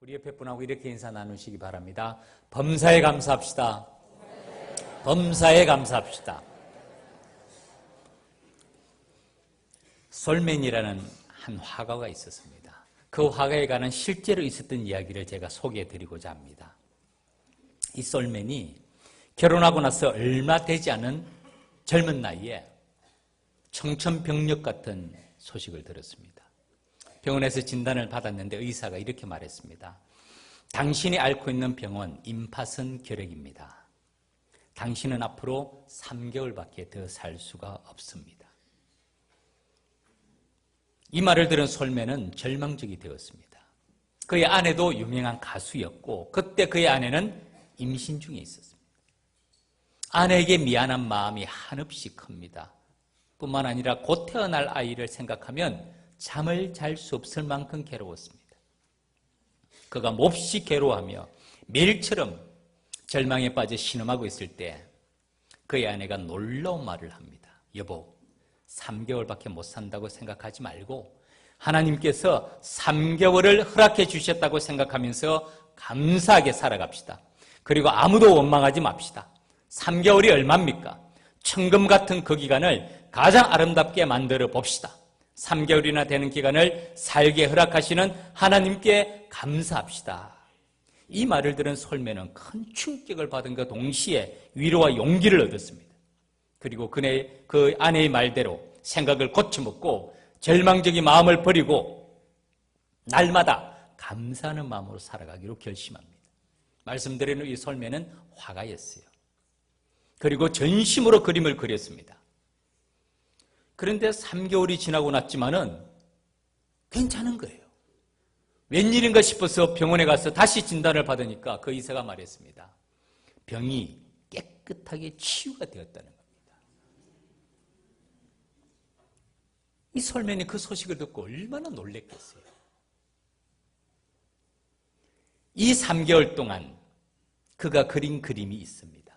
우리 옆에 분하고 이렇게 인사 나누시기 바랍니다. 범사에 감사합시다. 범사에 감사합시다. 솔맨이라는 한 화가가 있었습니다. 그 화가에 관한 실제로 있었던 이야기를 제가 소개해드리고자 합니다. 이 솔맨이 결혼하고 나서 얼마 되지 않은 젊은 나이에 청천벽력 같은 소식을 들었습니다. 병원에서 진단을 받았는데 의사가 이렇게 말했습니다. 당신이 앓고 있는 병은 임파선 결핵입니다. 당신은 앞으로 3개월밖에 더 살 수가 없습니다. 이 말을 들은 솔맨은 절망적이 되었습니다. 그의 아내도 유명한 가수였고 그때 그의 아내는 임신 중에 있었습니다. 아내에게 미안한 마음이 한없이 큽니다. 뿐만 아니라 곧 태어날 아이를 생각하면 잠을 잘 수 없을 만큼 괴로웠습니다. 그가 몹시 괴로워하며 매일처럼 절망에 빠져 신음하고 있을 때 그의 아내가 놀라운 말을 합니다. 여보, 3개월밖에 못 산다고 생각하지 말고 하나님께서 3개월을 허락해 주셨다고 생각하면서 감사하게 살아갑시다. 그리고 아무도 원망하지 맙시다. 3개월이 얼마입니까? 천금 같은 그 기간을 가장 아름답게 만들어 봅시다. 3개월이나 되는 기간을 살게 허락하시는 하나님께 감사합시다. 이 말을 들은 솔맨은 큰 충격을 받은 그 동시에 위로와 용기를 얻었습니다. 그리고 그 아내의 말대로 생각을 고쳐먹고 절망적인 마음을 버리고 날마다 감사하는 마음으로 살아가기로 결심합니다. 말씀드린 이 솔맨은 화가였어요. 그리고 전심으로 그림을 그렸습니다. 그런데 3개월이 지나고 났지만은 괜찮은 거예요. 웬일인가 싶어서 병원에 가서 다시 진단을 받으니까 그 의사가 말했습니다. 병이 깨끗하게 치유가 되었다는 겁니다. 이 솔맨이 그 소식을 듣고 얼마나 놀랬겠어요. 이 3개월 동안 그가 그린 그림이 있습니다.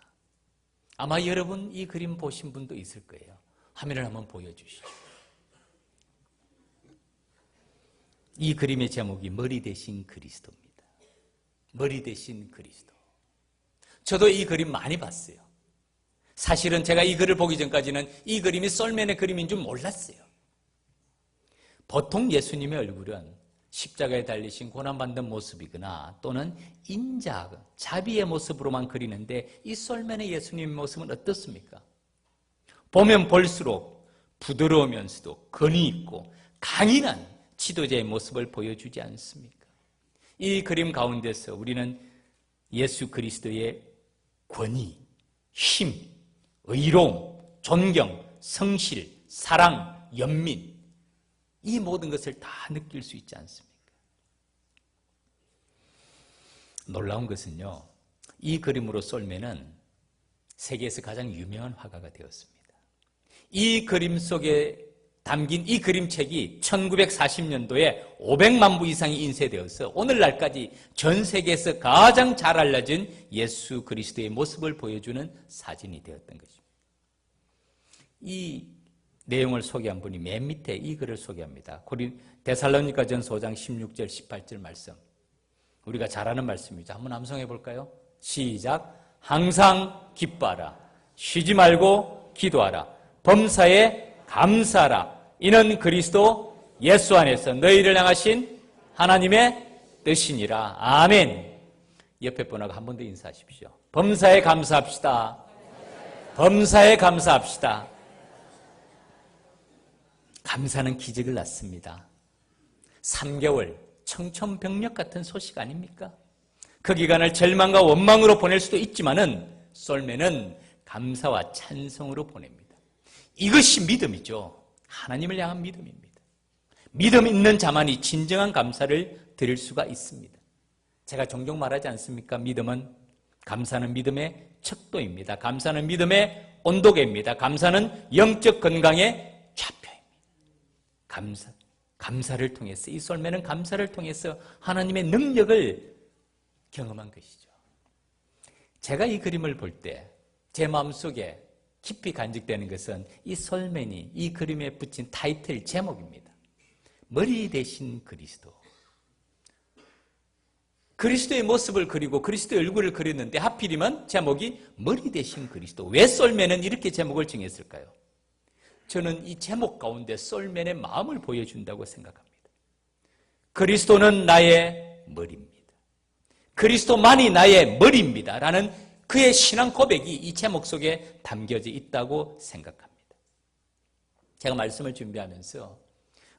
아마 여러분 이 그림 보신 분도 있을 거예요. 화면을 한번 보여주시죠. 이 그림의 제목이 머리 대신 그리스도입니다. 머리 대신 그리스도. 저도 이 그림 많이 봤어요. 사실은 제가 이 글을 보기 전까지는 이 그림이 솔맨의 그림인 줄 몰랐어요. 보통 예수님의 얼굴은 십자가에 달리신 고난받는 모습이거나 또는 인자, 자비의 모습으로만 그리는데 이 솔맨의 예수님의 모습은 어떻습니까? 보면 볼수록 부드러우면서도 권위 있고 강인한 지도자의 모습을 보여주지 않습니까? 이 그림 가운데서 우리는 예수 그리스도의 권위, 힘, 의로움, 존경, 성실, 사랑, 연민 이 모든 것을 다 느낄 수 있지 않습니까? 놀라운 것은요, 이 그림으로 솔맨은 세계에서 가장 유명한 화가가 되었습니다. 이 그림 속에 담긴 이 그림책이 1940년도에 500만 부 이상이 인쇄되어서 오늘날까지 전 세계에서 가장 잘 알려진 예수 그리스도의 모습을 보여주는 사진이 되었던 것입니다. 이 내용을 소개한 분이 맨 밑에 이 글을 소개합니다. 데살로니가전서 5장 16절 18절 말씀. 우리가 잘 아는 말씀이죠. 한번 암송해 볼까요? 시작. 항상 기뻐하라. 쉬지 말고 기도하라. 범사에 감사하라. 이는 그리스도 예수 안에서 너희를 향하신 하나님의 뜻이니라. 아멘. 옆에 분하고 한 번 더 인사하십시오. 범사에 감사합시다. 범사에 감사합시다. 감사는 기적을 낳습니다. 3개월 청천벽력 같은 소식 아닙니까? 그 기간을 절망과 원망으로 보낼 수도 있지만은 솔맨은 감사와 찬송으로 보냅니다. 이것이 믿음이죠. 하나님을 향한 믿음입니다. 믿음 있는 자만이 진정한 감사를 드릴 수가 있습니다. 제가 종종 말하지 않습니까? 감사는 믿음의 척도입니다. 감사는 믿음의 온도계입니다. 감사는 영적 건강의 좌표입니다. 감사를 통해서 이 솔맨은 감사를 통해서 하나님의 능력을 경험한 것이죠. 제가 이 그림을 볼 때 제 마음속에 깊이 간직되는 것은 이 솔맨이 이 그림에 붙인 타이틀 제목입니다. 머리 대신 그리스도. 그리스도의 모습을 그리고 그리스도의 얼굴을 그렸는데 하필이면 제목이 머리 대신 그리스도. 왜 썰매는 이렇게 제목을 정했을까요? 저는 이 제목 가운데 썰매의 마음을 보여준다고 생각합니다. 그리스도는 나의 머리입니다. 그리스도만이 나의 머리입니다. 라는 그의 신앙 고백이 이 제목 속에 담겨져 있다고 생각합니다. 제가 말씀을 준비하면서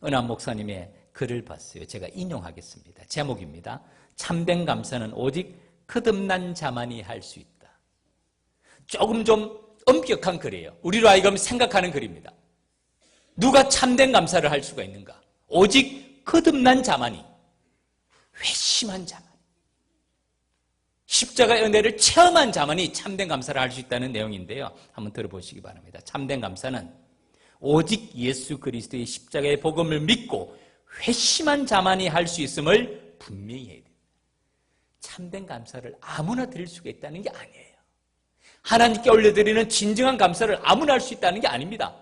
은한 목사님의 글을 봤어요. 제가 인용하겠습니다. 제목입니다. 참된 감사는 오직 거듭난 자만이 할 수 있다. 조금 좀 엄격한 글이에요. 우리로 하여금 생각하는 글입니다. 누가 참된 감사를 할 수가 있는가? 오직 거듭난 자만이, 회심한 자만이, 십자가의 은혜를 체험한 자만이 참된 감사를 할 수 있다는 내용인데요. 한번 들어보시기 바랍니다. 참된 감사는 오직 예수 그리스도의 십자가의 복음을 믿고 회심한 자만이 할 수 있음을 분명히 해야 됩니다. 참된 감사를 아무나 드릴 수가 있다는 게 아니에요. 하나님께 올려드리는 진정한 감사를 아무나 할 수 있다는 게 아닙니다.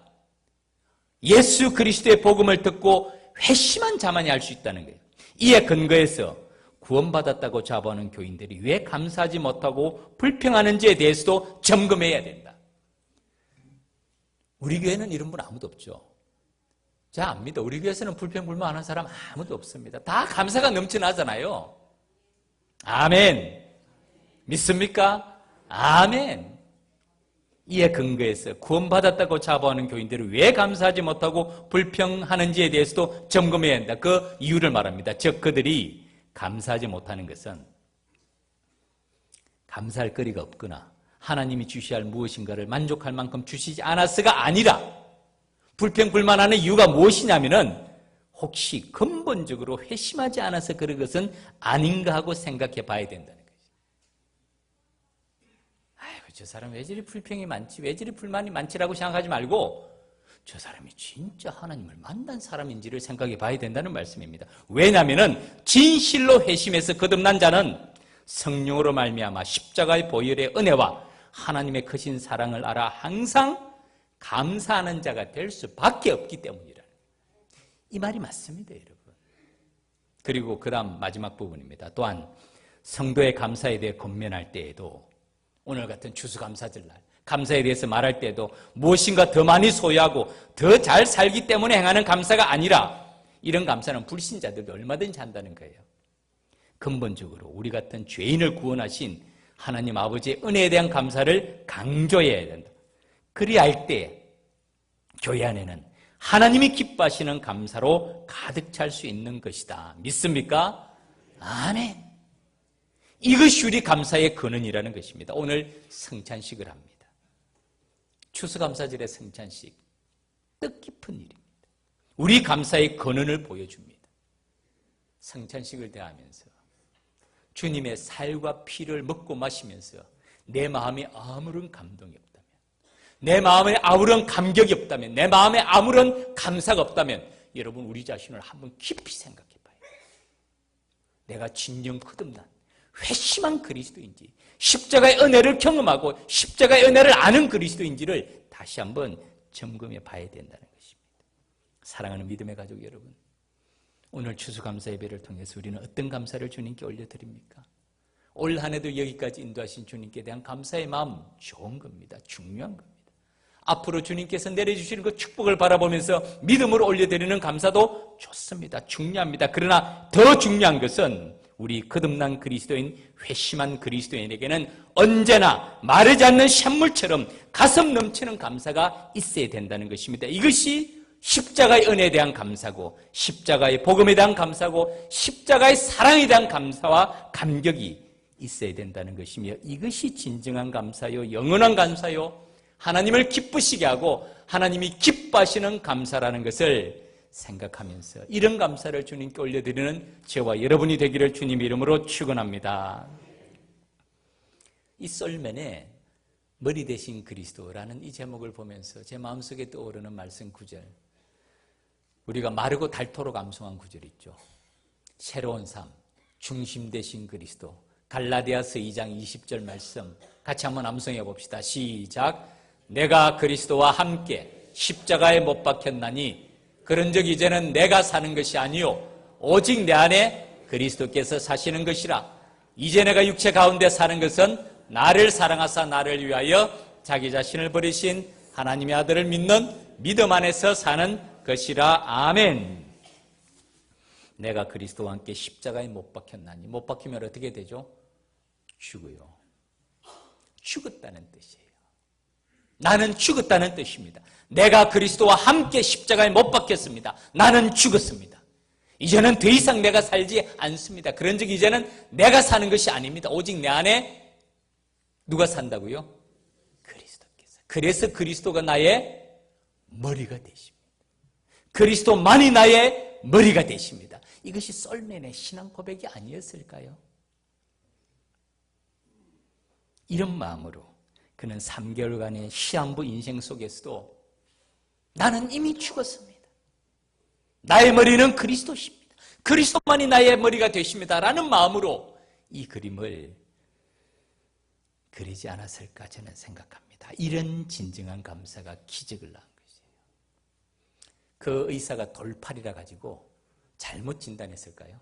예수 그리스도의 복음을 듣고 회심한 자만이 할 수 있다는 거예요. 이에 근거해서 구원받았다고 자부하는 교인들이 왜 감사하지 못하고 불평하는지에 대해서도 점검해야 된다. 우리 교회는 이런 분 아무도 없죠. 제가 압니다. 우리 교회에서는 불평불만하는 사람 아무도 없습니다. 다 감사가 넘쳐나잖아요. 아멘. 믿습니까? 아멘. 이에 근거해서 구원받았다고 자부하는 교인들이 왜 감사하지 못하고 불평하는지에 대해서도 점검해야 한다. 그 이유를 말합니다. 즉 그들이 감사하지 못하는 것은 감사할 거리가 없거나 하나님이 주셔야 할 무엇인가를 만족할 만큼 주시지 않았어가 아니라 불평불만하는 이유가 무엇이냐면은 혹시 근본적으로 회심하지 않아서 그런 것은 아닌가 하고 생각해 봐야 된다는 거죠. 아이고 저 사람 왜 저리 불평이 많지, 왜 저리 불만이 많지라고 생각하지 말고 저 사람이 진짜 하나님을 만난 사람인지를 생각해 봐야 된다는 말씀입니다. 왜냐하면 진실로 회심해서 거듭난 자는 성령으로 말미암아 십자가의 보혈의 은혜와 하나님의 크신 사랑을 알아 항상 감사하는 자가 될 수밖에 없기 때문이라. 이 말이 맞습니다, 여러분. 그리고 그 다음 마지막 부분입니다. 또한 성도의 감사에 대해 권면할 때에도 오늘 같은 추수감사절날 감사에 대해서 말할 때도 무엇인가 더 많이 소유하고 더 잘 살기 때문에 행하는 감사가 아니라 이런 감사는 불신자들도 얼마든지 한다는 거예요. 근본적으로 우리 같은 죄인을 구원하신 하나님 아버지의 은혜에 대한 감사를 강조해야 된다. 그리야 할 때 교회 안에는 하나님이 기뻐하시는 감사로 가득 찰 수 있는 것이다. 믿습니까? 아멘. 이것이 우리 감사의 근원이라는 것입니다. 오늘 성찬식을 합니다. 추수감사절의 성찬식, 뜻깊은 일입니다. 우리 감사의 근원을 보여줍니다. 성찬식을 대하면서 주님의 살과 피를 먹고 마시면서 내 마음에 아무런 감동이 없다면, 내 마음에 아무런 감격이 없다면, 내 마음에 아무런 감사가 없다면 여러분 우리 자신을 한번 깊이 생각해 봐요. 내가 진정 거듭난 회심한 그리스도인지, 십자가의 은혜를 경험하고 십자가의 은혜를 아는 그리스도인지를 다시 한번 점검해 봐야 된다는 것입니다. 사랑하는 믿음의 가족 여러분, 오늘 추수감사 예배를 통해서 우리는 어떤 감사를 주님께 올려드립니까? 올 한 해도 여기까지 인도하신 주님께 대한 감사의 마음 좋은 겁니다. 중요한 겁니다. 앞으로 주님께서 내려주시는 그 축복을 바라보면서 믿음으로 올려드리는 감사도 좋습니다. 중요합니다. 그러나 더 중요한 것은 우리 거듭난 그리스도인, 회심한 그리스도인에게는 언제나 마르지 않는 샘물처럼 가슴 넘치는 감사가 있어야 된다는 것입니다. 이것이 십자가의 은혜에 대한 감사고, 십자가의 복음에 대한 감사고, 십자가의 사랑에 대한 감사와 감격이 있어야 된다는 것이며, 이것이 진정한 감사요, 영원한 감사요, 하나님을 기쁘시게 하고 하나님이 기뻐하시는 감사라는 것을 생각하면서 이런 감사를 주님께 올려드리는 저와 여러분이 되기를 주님 이름으로 축원합니다. 이 썰면에 머리 대신 그리스도라는 이 제목을 보면서 제 마음속에 떠오르는 말씀 구절, 우리가 마르고 닳도록 암송한 구절 있죠. 새로운 삶, 중심 대신 그리스도. 갈라디아서 2장 20절 말씀 같이 한번 암송해 봅시다. 시작. 내가 그리스도와 함께 십자가에 못 박혔나니 그런즉 이제는 내가 사는 것이 아니요 오직 내 안에 그리스도께서 사시는 것이라. 이제 내가 육체 가운데 사는 것은 나를 사랑하사 나를 위하여 자기 자신을 버리신 하나님의 아들을 믿는 믿음 안에서 사는 것이라. 아멘. 내가 그리스도와 함께 십자가에 못 박혔나니. 못 박히면 어떻게 되죠? 죽어요. 죽었다는 뜻이에요. 나는 죽었다는 뜻입니다. 내가 그리스도와 함께 십자가에 못 박혔습니다. 나는 죽었습니다. 이제는 더 이상 내가 살지 않습니다. 그런즉 이제는 내가 사는 것이 아닙니다. 오직 내 안에 누가 산다고요? 그리스도께서. 그래서 그리스도가 나의 머리가 되십니다. 그리스도만이 나의 머리가 되십니다. 이것이 썰맨의 신앙 고백이 아니었을까요? 이런 마음으로 그는 3개월간의 시한부 인생 속에서도 나는 이미 죽었습니다. 나의 머리는 그리스도십니다. 그리스도만이 나의 머리가 되십니다. 라는 마음으로 이 그림을 그리지 않았을까 저는 생각합니다. 이런 진정한 감사가 기적을 낳은 것이에요. 그 의사가 돌팔이라 가지고 잘못 진단했을까요?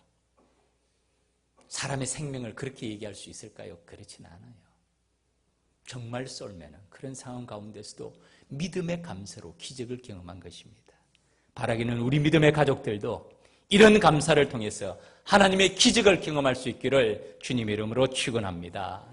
사람의 생명을 그렇게 얘기할 수 있을까요? 그렇진 않아요. 정말 썰매는 그런 상황 가운데서도 믿음의 감사로 기적을 경험한 것입니다. 바라기는 우리 믿음의 가족들도 이런 감사를 통해서 하나님의 기적을 경험할 수 있기를 주님의 이름으로 축원합니다.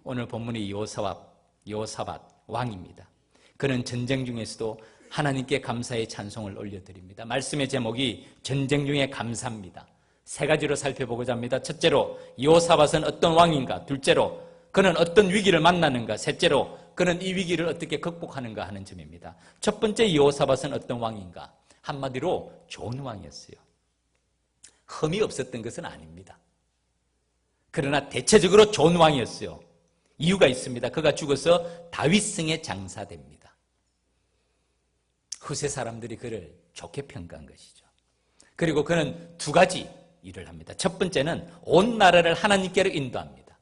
오늘 본문의 여호사밧 왕입니다. 그는 전쟁 중에서도 하나님께 감사의 찬송을 올려드립니다. 말씀의 제목이 전쟁 중에 감사입니다. 세 가지로 살펴보고자 합니다. 첫째로 여호사밧은 어떤 왕인가? 둘째로 그는 어떤 위기를 만나는가? 셋째로 그는 이 위기를 어떻게 극복하는가 하는 점입니다. 첫 번째, 여호사밧은 어떤 왕인가? 한마디로 좋은 왕이었어요. 흠이 없었던 것은 아닙니다. 그러나 대체적으로 좋은 왕이었어요. 이유가 있습니다. 그가 죽어서 다윗성에 장사됩니다. 후세 사람들이 그를 좋게 평가한 것이죠. 그리고 그는 두 가지 일을 합니다. 첫 번째는 온 나라를 하나님께로 인도합니다.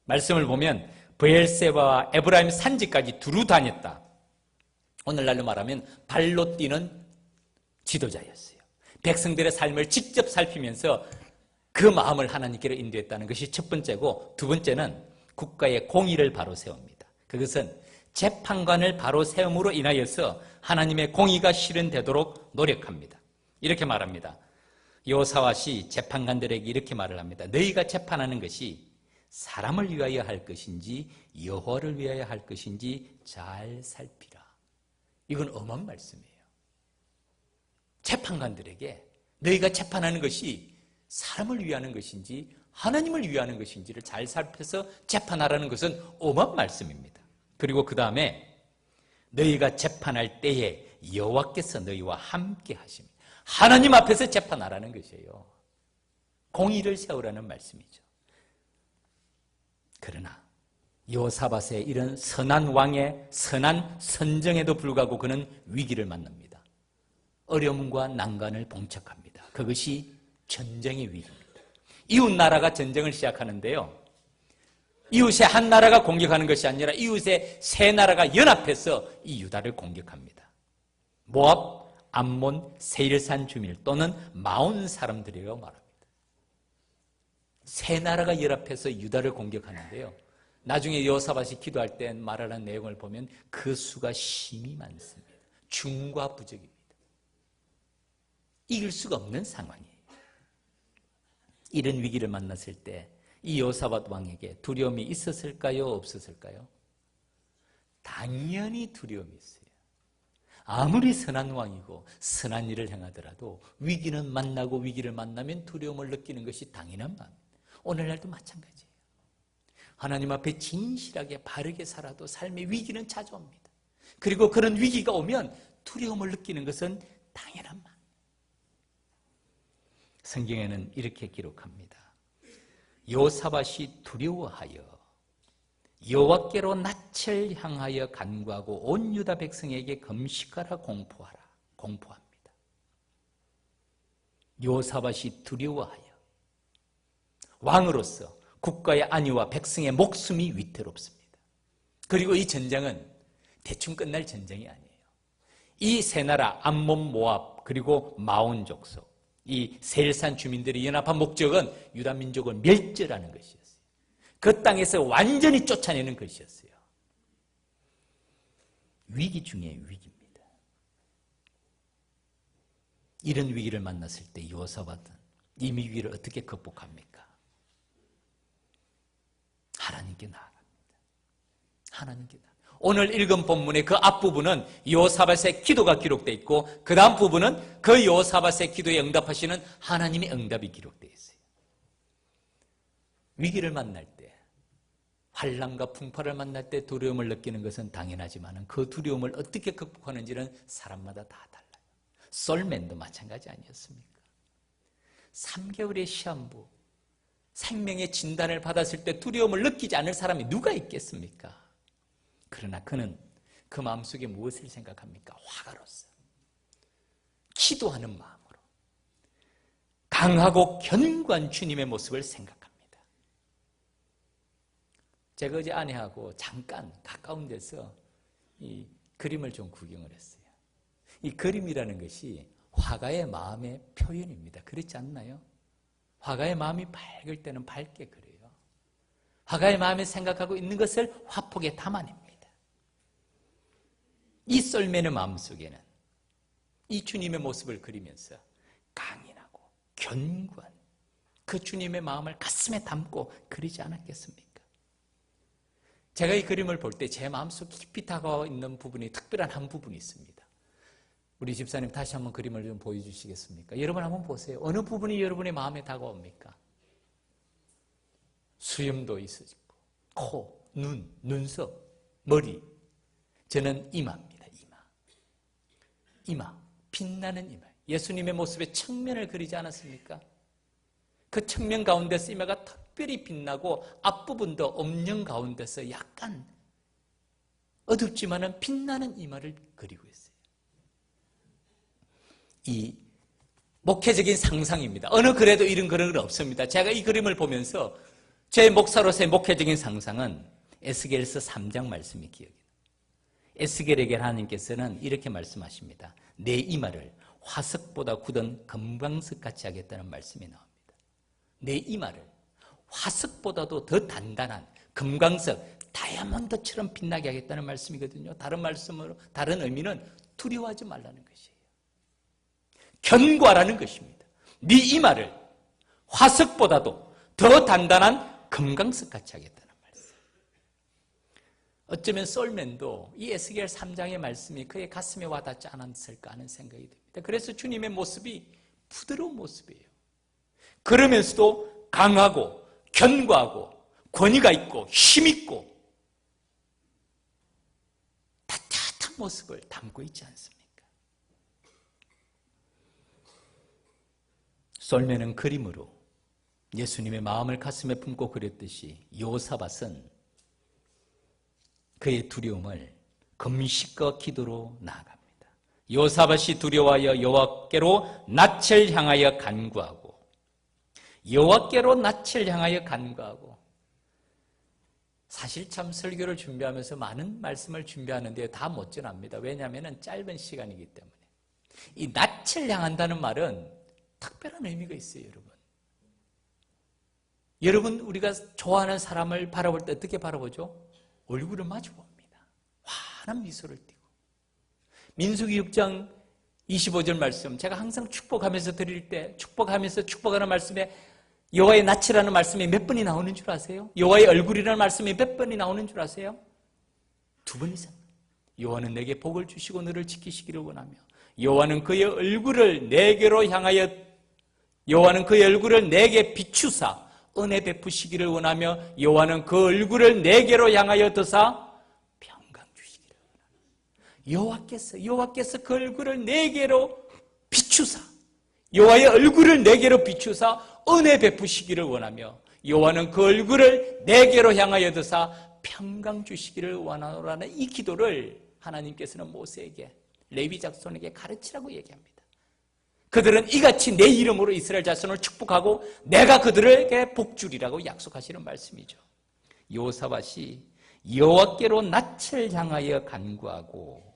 말씀을 보면 브엘세바와 에브라임 산지까지 두루 다녔다. 오늘날로 말하면 발로 뛰는 지도자였어요. 백성들의 삶을 직접 살피면서 그 마음을 하나님께로 인도했다는 것이 첫 번째고, 두 번째는 국가의 공의를 바로 세웁니다. 그것은 재판관을 바로 세움으로 인하여서 하나님의 공의가 실현되도록 노력합니다. 이렇게 말합니다. 여호사밧이 재판관들에게 이렇게 말을 합니다. 너희가 재판하는 것이 사람을 위하여 할 것인지 여호와를 위하여 할 것인지 잘 살피라. 이건 엄한 말씀이에요. 재판관들에게 너희가 재판하는 것이 사람을 위하는 것인지 하나님을 위하는 것인지를 잘 살펴서 재판하라는 것은 엄한 말씀입니다. 그리고 그 다음에 너희가 재판할 때에 여호와께서 너희와 함께 하십니다. 하나님 앞에서 재판하라는 것이에요. 공의를 세우라는 말씀이죠. 그러나 여호사밧의 이런 선한 왕의 선한 선정에도 불구하고 그는 위기를 만납니다. 어려움과 난관을 봉착합니다. 그것이 전쟁의 위기입니다. 이웃 나라가 전쟁을 시작하는데요. 이웃의 한 나라가 공격하는 것이 아니라 이웃의 세 나라가 연합해서 이 유다를 공격합니다. 모압, 암몬, 세일산 주민 또는 마온 사람들이라고 말합니다. 세 나라가 연합해서 유다를 공격하는데요. 나중에 여호사밧이 기도할 때 말하는 내용을 보면 그 수가 심히 많습니다. 중과 부적입니다. 이길 수가 없는 상황이에요. 이런 위기를 만났을 때 이 여호사밧 왕에게 두려움이 있었을까요? 없었을까요? 당연히 두려움이 있어요. 아무리 선한 왕이고 선한 일을 행하더라도 위기는 만나고 위기를 만나면 두려움을 느끼는 것이 당연한 마음입니다. 오늘날도 마찬가지예요. 하나님 앞에 진실하게 바르게 살아도 삶의 위기는 찾아옵니다. 그리고 그런 위기가 오면 두려움을 느끼는 것은 당연한 마음. 성경에는 이렇게 기록합니다. 여호사밧이 두려워하여 여호와께로 낯을 향하여 간구하고 온 유다 백성에게 금식하라 공포합니다. 여호사밧이 두려워하여 왕으로서 국가의 안위와 백성의 목숨이 위태롭습니다. 그리고 이 전쟁은 대충 끝날 전쟁이 아니에요. 이 세 나라 암몬, 모압 그리고 마온 족속 이 세일산 주민들이 연합한 목적은 유다 민족을 멸절하는 것이었어요. 그 땅에서 완전히 쫓아내는 것이었어요. 위기 중에 위기입니다. 이런 위기를 만났을 때 여호사밧은 이 위기를 어떻게 극복합니까? 하나님께 나아갑니다. 하나님께 나아갑니다. 오늘 읽은 본문의 그 앞부분은 여호사밧의 기도가 기록되어 있고 그 다음 부분은 그 여호사밧의 기도에 응답하시는 하나님의 응답이 기록되어 있어요. 위기를 만날 때, 환난과 풍파를 만날 때 두려움을 느끼는 것은 당연하지만 그 두려움을 어떻게 극복하는지는 사람마다 다 달라요. 솔맨도 마찬가지 아니었습니까? 3개월의 시한부, 생명의 진단을 받았을 때 두려움을 느끼지 않을 사람이 누가 있겠습니까? 그러나 그는 그 마음속에 무엇을 생각합니까? 화가로서 기도하는 마음으로 강하고 견고한 주님의 모습을 생각합니다. 제가 어제 아내하고 잠깐 가까운 데서 이 그림을 좀 구경을 했어요. 이 그림이라는 것이 화가의 마음의 표현입니다. 그렇지 않나요? 화가의 마음이 밝을 때는 밝게 그려요. 화가의 마음에 생각하고 있는 것을 화폭에 담아냅니다. 이 썰매의 마음속에는 이 주님의 모습을 그리면서 강인하고 견고한 그 주님의 마음을 가슴에 담고 그리지 않았겠습니까? 제가 이 그림을 볼 때 제 마음속 깊이 다가와 있는 부분이 특별한 한 부분이 있습니다. 우리 집사님 다시 한번 그림을 좀 보여주시겠습니까? 여러분 한번 보세요. 어느 부분이 여러분의 마음에 다가옵니까? 수염도 있으시고 코, 눈, 눈썹, 머리. 저는 이마입니다. 이마, 빛나는 이마. 예수님의 모습의 측면을 그리지 않았습니까? 그 측면 가운데서 이마가 특별히 빛나고 앞부분도 엄령 가운데서 약간 어둡지만은 빛나는 이마를 그리고 있어요. 이 목회적인 상상입니다. 어느 글에도 이런 그림은 없습니다. 제가 이 그림을 보면서 제 목사로서의 목회적인 상상은 에스겔서 3장 말씀이 기억이 나요. 에스겔에게 하나님께서는 이렇게 말씀하십니다. 내 이마를 화석보다 굳은 금광석같이 하겠다는 말씀이 나옵니다. 내 이마를 화석보다도 더 단단한 금광석, 다이아몬드처럼 빛나게 하겠다는 말씀이거든요. 다른 의미는 두려워하지 말라는 것이에요. 견고하라는 것입니다. 네 이마를 화석보다도 더 단단한 금광석같이 하겠다는 말씀. 어쩌면 솔맨도 이 에스겔 3장의 말씀이 그의 가슴에 와닿지 않았을까 하는 생각이 듭니다. 그래서 주님의 모습이 부드러운 모습이에요. 그러면서도 강하고 견고하고 권위가 있고 힘있고 따뜻한 모습을 담고 있지 않습니까? 솔맨은 그림으로 예수님의 마음을 가슴에 품고 그렸듯이 여호사밧은 그의 두려움을 금식과 기도로 나아갑니다. 여호사밧이 두려워하여 여호와께로 낯을 향하여 간구하고 여호와께로 낯을 향하여 간구하고 사실 참 설교를 준비하면서 많은 말씀을 준비하는데 다 못 전합니다. 왜냐하면 짧은 시간이기 때문에. 이 낯을 향한다는 말은 특별한 의미가 있어요, 여러분. 여러분, 우리가 좋아하는 사람을 바라볼 때 어떻게 바라보죠? 얼굴을 마주 봅니다. 환한 미소를 띠고. 민수기 6장 25절 말씀, 제가 항상 축복하면서 드릴 때 축복하는 말씀에 여호와의 낯이라는 말씀이 몇 번이 나오는 줄 아세요? 여호와의 얼굴이라는 말씀이 몇 번이 나오는 줄 아세요? 2번 이상. 여호와는 내게 복을 주시고 너를 지키시기를 원하며 여호와는 그의 얼굴을 내게 비추사 은혜 베푸시기를 원하며 여호와는 그 얼굴을 내게로 향하여 드사 평강 주시기를 원하며 여호와께서 그 얼굴을 내게로 비추사 여호와의 얼굴을 내게로 비추사 은혜 베푸시기를 원하며 여호와는 그 얼굴을 내게로 향하여 드사 평강 주시기를 원하노라는 이 기도를 하나님께서는 모세에게 레위 자손에게 가르치라고 얘기합니다. 그들은 이같이 내 이름으로 이스라엘 자손을 축복하고 내가 그들에게 복주리라고 약속하시는 말씀이죠. 여호사밧이 여호와께로 낯을 향하여 간구하고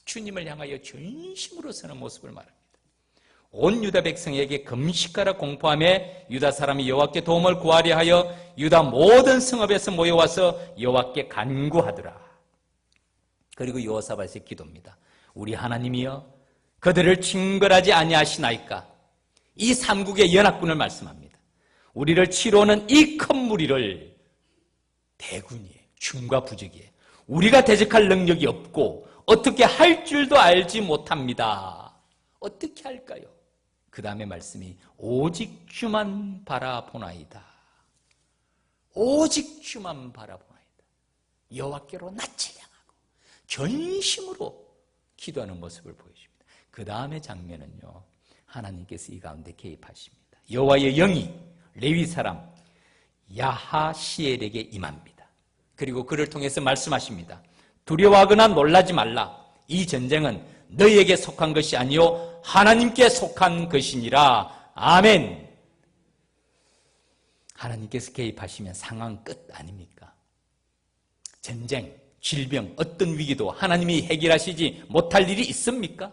주님을 향하여 전심으로 서는 모습을 말합니다. 온 유다 백성에게 금식하라 공포하며 유다 사람이 여호와께 도움을 구하려 하여 유다 모든 성읍에서 모여와서 여호와께 간구하더라. 그리고 여호사밧의 기도입니다. 우리 하나님이여 그들을 징벌하지 아니하시나이까. 이 삼국의 연합군을 말씀합니다. 우리를 치러 오는 이 큰 무리를 대군이에요. 중과 부적이에요. 우리가 대적할 능력이 없고 어떻게 할 줄도 알지 못합니다. 어떻게 할까요? 그 다음에 말씀이 오직 주만 바라보나이다. 오직 주만 바라보나이다. 여호와께로 낯을 향하고 전심으로 기도하는 모습을 보여줍니다. 그 다음의 장면은요, 하나님께서 이 가운데 개입하십니다. 여호와의 영이 레위 사람 야하시엘에게 임합니다. 그리고 그를 통해서 말씀하십니다. 두려워하거나 놀라지 말라. 이 전쟁은 너희에게 속한 것이 아니요 하나님께 속한 것이니라. 아멘. 하나님께서 개입하시면 상황 끝 아닙니까? 전쟁, 질병, 어떤 위기도 하나님이 해결하시지 못할 일이 있습니까?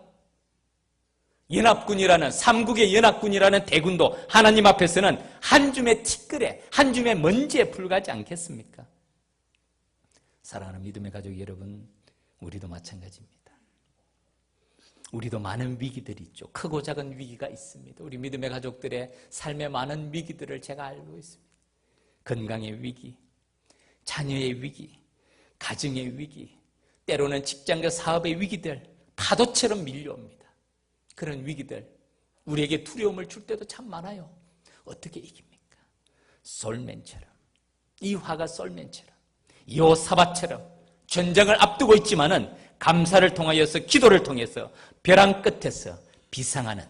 연합군이라는, 삼국의 연합군이라는 대군도 하나님 앞에서는 한 줌의 티끌에, 한 줌의 먼지에 불과하지 않겠습니까? 사랑하는 믿음의 가족 여러분, 우리도 마찬가지입니다. 우리도 많은 위기들이 있죠. 크고 작은 위기가 있습니다. 우리 믿음의 가족들의 삶의 많은 위기들을 제가 알고 있습니다. 건강의 위기, 자녀의 위기, 가정의 위기, 때로는 직장과 사업의 위기들, 파도처럼 밀려옵니다. 그런 위기들, 우리에게 두려움을 줄 때도 참 많아요. 어떻게 이깁니까? 솔맨처럼, 이 화가 솔맨처럼, 여호사밧처럼 전쟁을 앞두고 있지만은 감사를 통하여서, 기도를 통해서 벼랑 끝에서 비상하는,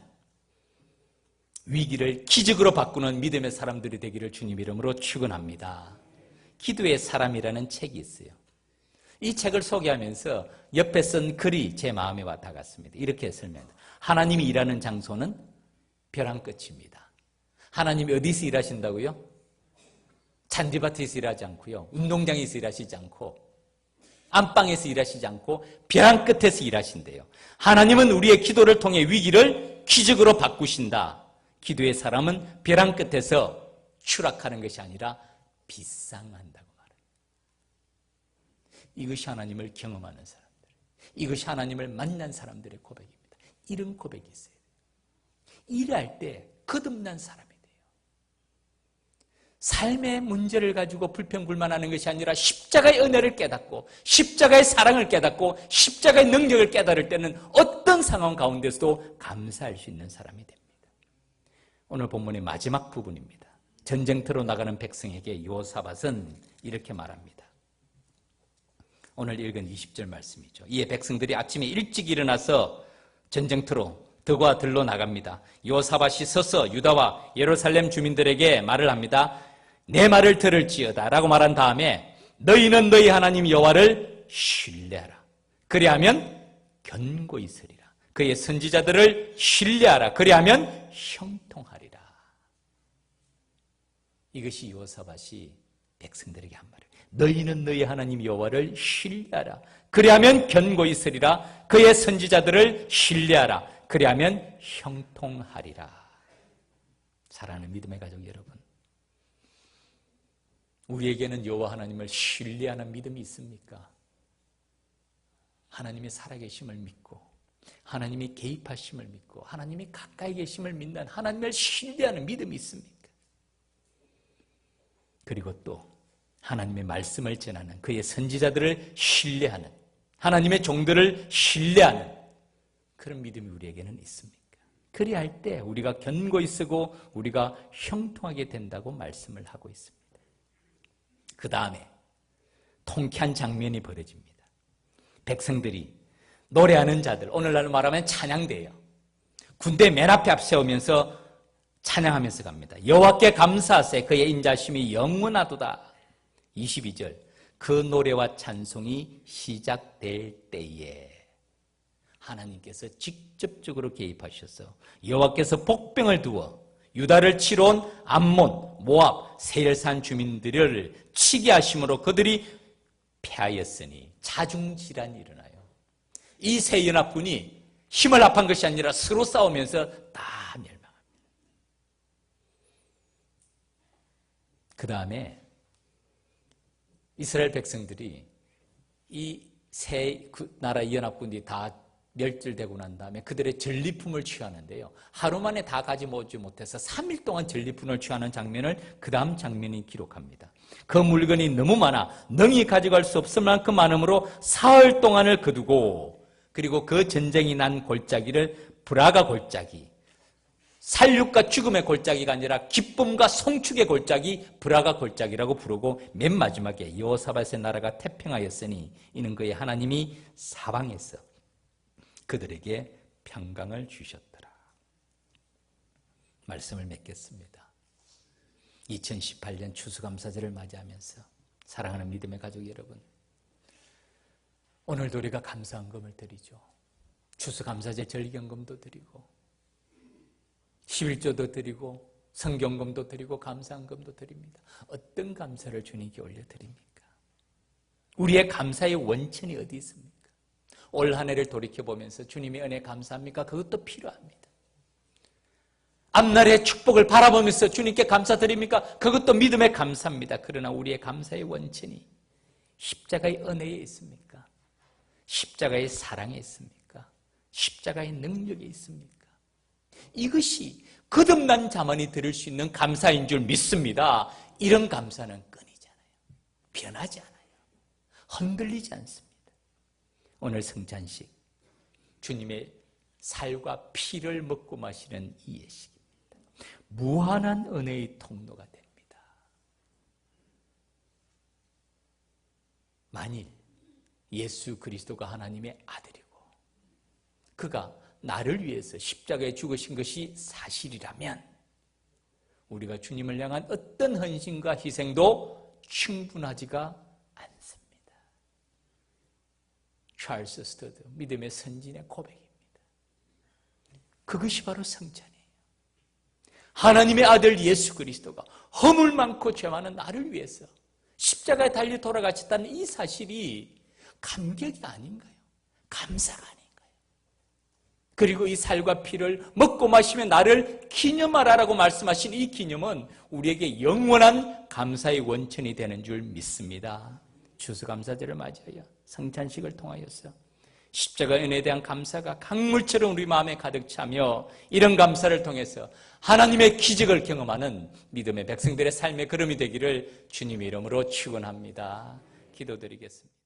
위기를 기적으로 바꾸는 믿음의 사람들이 되기를 주님 이름으로 축원합니다. 기도의 사람이라는 책이 있어요. 이 책을 소개하면서 옆에 쓴 글이 제 마음에 와 닿았습니다. 이렇게 설명합니다. 하나님이 일하는 장소는 벼랑 끝입니다. 하나님이 어디서 일하신다고요? 잔디밭에서 일하지 않고요, 운동장에서 일하시지 않고, 안방에서 일하시지 않고 벼랑 끝에서 일하신대요. 하나님은 우리의 기도를 통해 위기를 기적으로 바꾸신다. 기도의 사람은 벼랑 끝에서 추락하는 것이 아니라 비상한다고 말합니다. 이것이 하나님을 경험하는 사람들, 이것이 하나님을 만난 사람들의 고백입니다. 이런 고백이 있어요. 일할 때 거듭난 사람이 돼요. 삶의 문제를 가지고 불평불만하는 것이 아니라 십자가의 은혜를 깨닫고, 십자가의 사랑을 깨닫고, 십자가의 능력을 깨달을 때는 어떤 상황 가운데서도 감사할 수 있는 사람이 됩니다. 오늘 본문의 마지막 부분입니다. 전쟁터로 나가는 백성에게 여호사밧은 이렇게 말합니다. 오늘 읽은 20절 말씀이죠. 이에 백성들이 아침에 일찍 일어나서 전쟁터로 덕과 들로 나갑니다. 여호사밧이 서서 유다와 예루살렘 주민들에게 말을 합니다. 내 말을 들을지어다 라고 말한 다음에 너희는 너희 하나님 여호와를 신뢰하라. 그리하면 견고히 서리라. 그의 선지자들을 신뢰하라. 그리하면 형통하리라. 이것이 여호사밧이 백성들에게 한 말이에요. 너희는 너희 하나님 여호와를 신뢰하라. 그리하면 견고히 서리라. 그의 선지자들을 신뢰하라. 그리하면 형통하리라. 사랑하는 믿음의 가족 여러분, 우리에게는 여호와 하나님을 신뢰하는 믿음이 있습니까? 하나님의 살아계심을 믿고, 하나님이 개입하심을 믿고, 하나님이 가까이 계심을 믿는, 하나님을 신뢰하는 믿음이 있습니까? 그리고 또 하나님의 말씀을 전하는, 그의 선지자들을 신뢰하는, 하나님의 종들을 신뢰하는 그런 믿음이 우리에게는 있습니까? 그리할 때 우리가 견고히 서고 우리가 형통하게 된다고 말씀을 하고 있습니다. 그 다음에 통쾌한 장면이 벌어집니다. 백성들이 노래하는 자들, 오늘날 말하면 찬양대예요. 군대 맨 앞에 앞세우면서 찬양하면서 갑니다. 여호와께 감사하세. 그의 인자심이 영원하도다. 22절, 그 노래와 찬송이 시작될 때에 하나님께서 직접적으로 개입하셔서 여호와께서 복병을 두어 유다를 치러 온 암몬, 모압, 세일산 주민들을 치게 하심으로 그들이 패하였으니 자중질환이 일어나요. 이 세 연합군이 힘을 합한 것이 아니라 서로 싸우면서 다 멸망합니다. 그 다음에 이스라엘 백성들이 이 세 나라 연합군이 다 멸절되고 난 다음에 그들의 전리품을 취하는데요. 하루 만에 다 가져오지 못해서 3일 동안 전리품을 취하는 장면을 그 다음 장면이 기록합니다. 그 물건이 너무 많아 능히 가져갈 수 없을 만큼 많으므로 사흘 동안을 거두고, 그리고 그 전쟁이 난 골짜기를 브라가 골짜기, 살육과 죽음의 골짜기가 아니라 기쁨과 성축의 골짜기 브라가 골짜기라고 부르고, 맨 마지막에 여호사밧의 나라가 태평하였으니 이는 그의 하나님이 사방에서 그들에게 평강을 주셨더라. 말씀을 맺겠습니다. 2018년 추수감사절을 맞이하면서 사랑하는 믿음의 가족 여러분, 오늘도 우리가 감사헌금을 드리죠. 추수감사절 절기헌금도 드리고 11조도 드리고 성경금도 드리고 감사헌금도 드립니다. 어떤 감사를 주님께 올려드립니까? 우리의 감사의 원천이 어디 있습니까? 올 한 해를 돌이켜보면서 주님의 은혜 감사합니까? 그것도 필요합니다. 앞날의 축복을 바라보면서 주님께 감사드립니까? 그것도 믿음의 감사입니다. 그러나 우리의 감사의 원천이 십자가의 은혜에 있습니까? 십자가의 사랑에 있습니까? 십자가의 능력에 있습니까? 이것이 거듭난 자만이 들을 수 있는 감사인 줄 믿습니다. 이런 감사는 끊이잖아요. 변하지 않아요. 흔들리지 않습니다. 오늘 성찬식, 주님의 살과 피를 먹고 마시는 이 예식입니다. 무한한 은혜의 통로가 됩니다. 만일 예수 그리스도가 하나님의 아들이고 그가 나를 위해서 십자가에 죽으신 것이 사실이라면 우리가 주님을 향한 어떤 헌신과 희생도 충분하지가 않습니다. 찰스 스터드, 믿음의 선진의 고백입니다. 그것이 바로 성찬이에요. 하나님의 아들 예수 그리스도가 허물 많고 죄 많은 나를 위해서 십자가에 달려 돌아가셨다는 이 사실이 감격이 아닌가요? 감사가 아닌가요? 그리고 이 살과 피를 먹고 마시며 나를 기념하라라고 말씀하신 이 기념은 우리에게 영원한 감사의 원천이 되는 줄 믿습니다. 추수감사절을 맞이하여 성찬식을 통하여서 십자가의 은혜에 대한 감사가 강물처럼 우리 마음에 가득 차며 이런 감사를 통해서 하나님의 기적을 경험하는 믿음의 백성들의 삶의 걸음이 되기를 주님의 이름으로 축원합니다. 기도드리겠습니다.